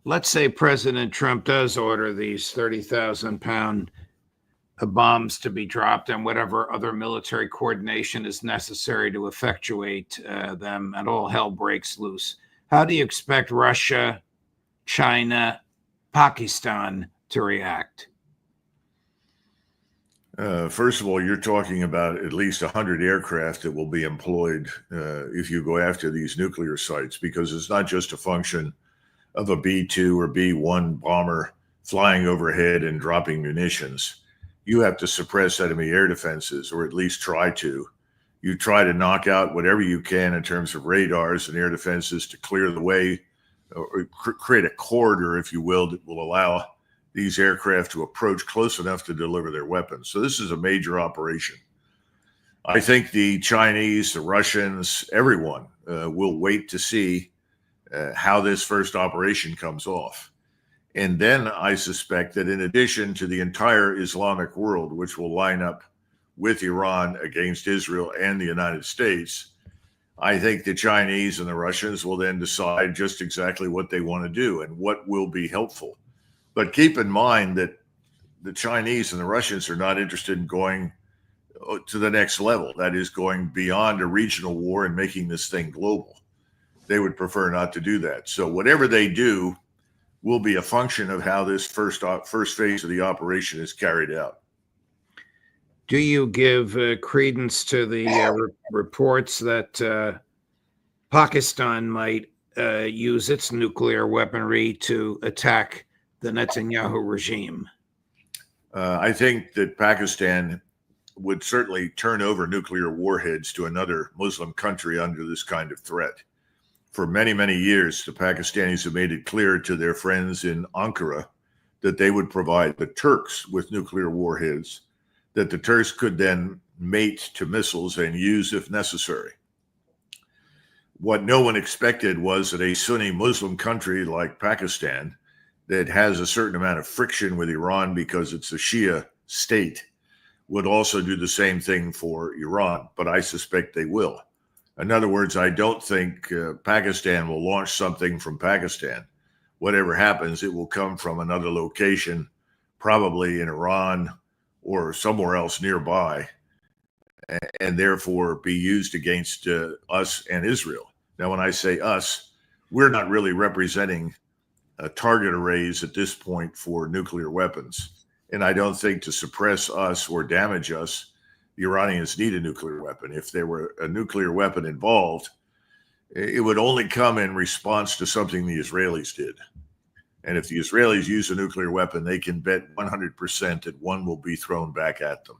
let's say President Trump does order these 30,000-pound bombs to be dropped and whatever other military coordination is necessary to effectuate them, and all hell breaks loose. How do you expect Russia, China, Pakistan to react? First of all, you're talking about at least 100 aircraft that will be employed if you go after these nuclear sites, because it's not just a function of a B-2 or B-1 bomber flying overhead and dropping munitions. You have to suppress enemy air defenses, or at least try to. You try to knock out whatever you can in terms of radars and air defenses to clear the way, or create a corridor, if you will, that will allow these aircraft to approach close enough to deliver their weapons. So this is a major operation. I think the Chinese, the Russians, everyone will wait to see how this first operation comes off. And then I suspect that in addition to the entire Islamic world, which will line up with Iran against Israel and the United States, I think the Chinese and the Russians will then decide just exactly what they want to do and what will be helpful. But keep in mind that the Chinese and the Russians are not interested in going to the next level. That is, going beyond a regional war and making this thing global. They would prefer not to do that. So whatever they do will be a function of how this first phase of the operation is carried out. Do you give credence to the reports that Pakistan might use its nuclear weaponry to attack the Netanyahu regime? I think that Pakistan would certainly turn over nuclear warheads to another Muslim country under this kind of threat. For many, many years, the Pakistanis have made it clear to their friends in Ankara that they would provide the Turks with nuclear warheads that the Turks could then mate to missiles and use if necessary. What no one expected was that a Sunni Muslim country like Pakistan, that has a certain amount of friction with Iran because it's a Shia state, would also do the same thing for Iran, but I suspect they will. In other words, I don't think Pakistan will launch something from Pakistan. Whatever happens, it will come from another location, probably in Iran or somewhere else nearby, and therefore be used against us and Israel. Now, when I say us, we're not really representing target arrays at this point for nuclear weapons. And I don't think to suppress us or damage us, the Iranians need a nuclear weapon. If there were a nuclear weapon involved, it would only come in response to something the Israelis did. And if the Israelis use a nuclear weapon, they can bet 100% that one will be thrown back at them.